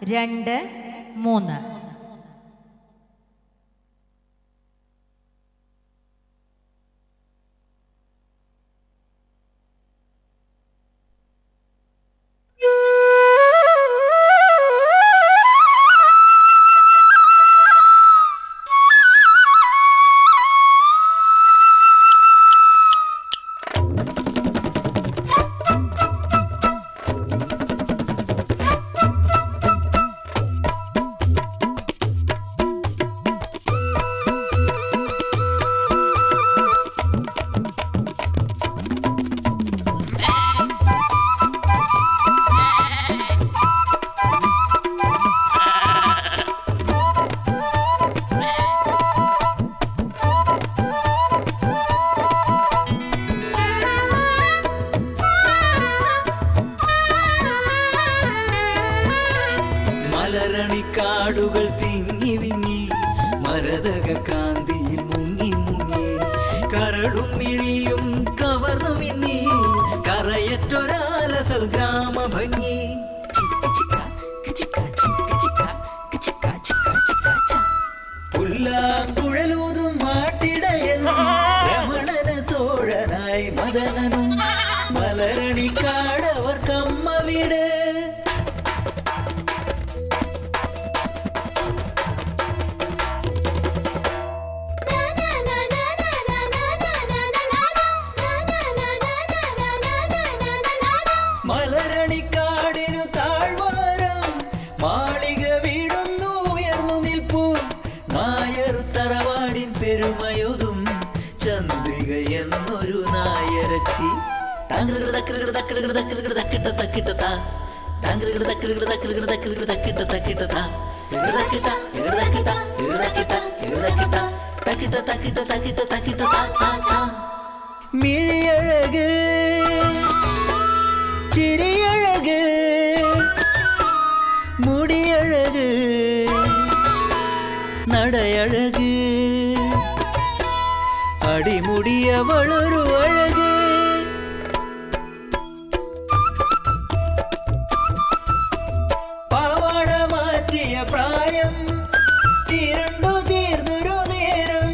2, 3. മലരണിക്കാടുകൾ തിങ്ങി വിങ്ങി മരതക കാന്തിയിൽ മുങ്ങി മുങ്ങി കരടും മിഴിയും കവർന്നു വിന്നി കറയറ്റൊരാലസൽ ഗ്രാമഭംഗി പുല്ലാങ്കുഴലൂതും മാട്ടിടയൻ രമണന തോഴനായി മദനനും മലരണിക്കാടവർ കമ്മ വീട് മലരണിക്കാടിനു താഴ്വാരം മാളിക വീടുന്നു ഉയർന്നു നിൽപ്പു നായർ തറവാടിൻ പെരുമയൊതും ചന്ദ്രിക എന്നൊരു നായരച്ചി മിഴിയഴക് ചിരിയഴക് മുടിയഴക് നടയഴക് അടിമുടിയവളൊരു അഴക് പാവാട മാറ്റിയ പ്രായം തീരണ്ടു തീർന്നൊരു നേരം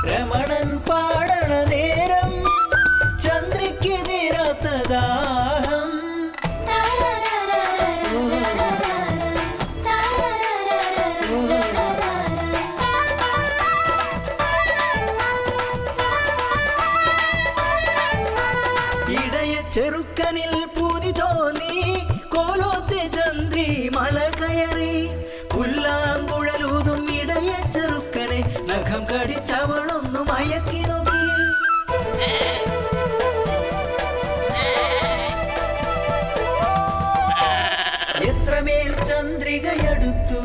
രമണൻ പാടണ നേരം ചന്ദ്രയ്ക്ക് തീരാത്ത ദാഹം ഇടയ ചെറുക്കനിൽ പൂതി തോന്നി കോലോത്തെ ചന്ദ്രി മല കയറി പുല്ലാങ്കുഴലൂതും ഇടയ ചെറുക്കനെ നഖം കടിച്ചവളൊന്നു മയക്കി നോക്കി എത്രമേൽ ചന്ദ്രികയടുത്തു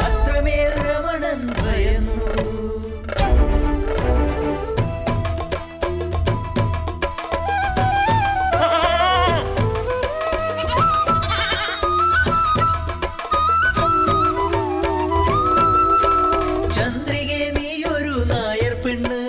അത്രമേൽ രമണൻ ഭയന്നു ചന്ദ്രികെ നീയൊരു നായർ പെണ്ണ്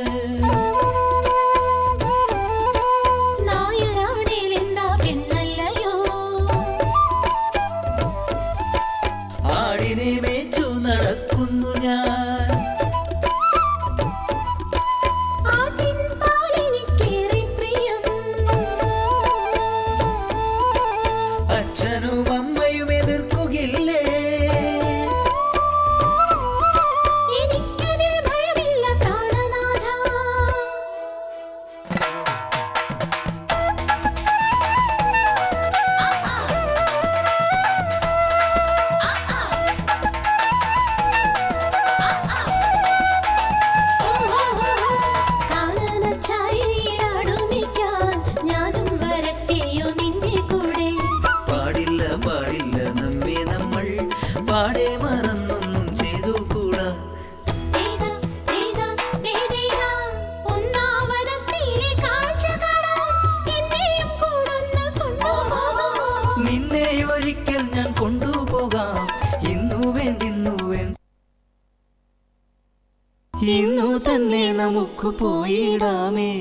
ആടിനെ മേച്ചു നടക്കുന്നു ഞാൻ അച്ഛനും അമ്മയും എതിർക്കുകില്ലേ പാടില്ല പാടില്ല നമ്മെ നമ്മൾ പാടെ മറന്നൊന്നും ചെയ്തു കൂടാ നിന്നെ ഒരിക്കൽ ഞാൻ കൊണ്ടുപോകാം ഇന്നു വേണ്ട ഇന്നു തന്നെ നമുക്ക് പോയിടാമേ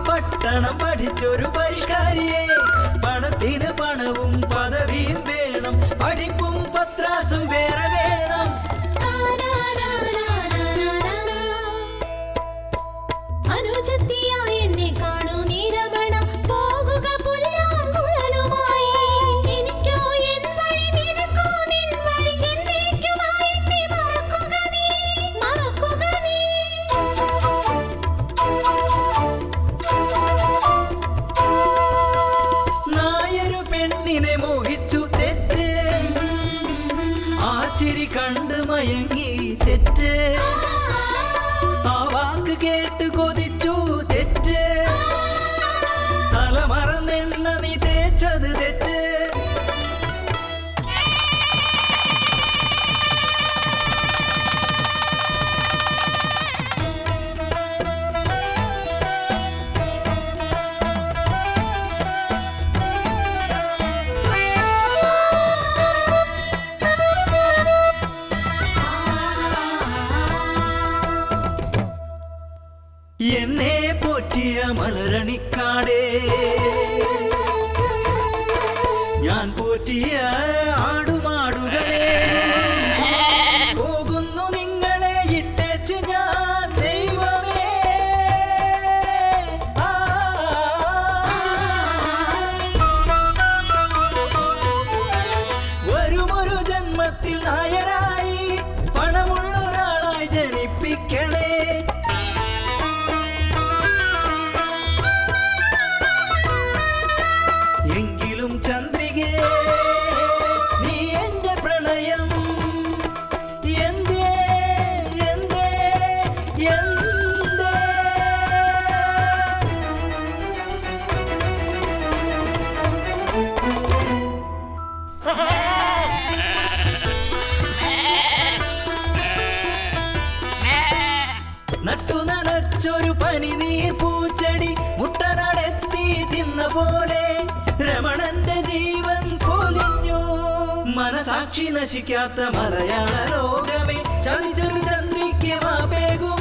പട്ടണം പഠിച്ചൊരു പരിഷ്കാരിയെ പണത്തിന് പണവും പദവിയും വേണം പഠിപ്പും പത്രാസും വേറെ വേണം ചിരി കണ്ട് മയങ്ങി തെറ്റ് ആ വാക്ക് കേട്ട് കൊതിച്ചു തെറ്റ് തലമറന്നെണ്ണ നീ തേച്ചത് തെറ്റ് എന്നെ പോറ്റിയ മലരണിക്കാടേ ഞാൻ പോറ്റിയ ആടുമാടുകളെ പോകുന്നു നിങ്ങളെ ഇട്ടേച്ച് ഞാൻ ദൈവമേ വരുമൊരു ജന്മത്തിൽ നായരായി പണമുള്ള ഒരാളായി ജനിപ്പിക്കണേ എങ്കിലും ചന്ദ്രികേ നീ എന്റെ പ്രണയം എന്തേ എന്തേ എന്തേ നട്ടു നനച്ചൊരു പനിനീർ പൂച്ചെടി മുട്ടനടത്തി ചിന്ന പോലെ രമണന്റെ ജീവൻ പൊലിഞ്ഞു മനസാക്ഷി നശിക്കാത്ത മലയാള ലോകമേ ചതിച്ചൊരു ചന്ദ്രിക്ക് മാപേകും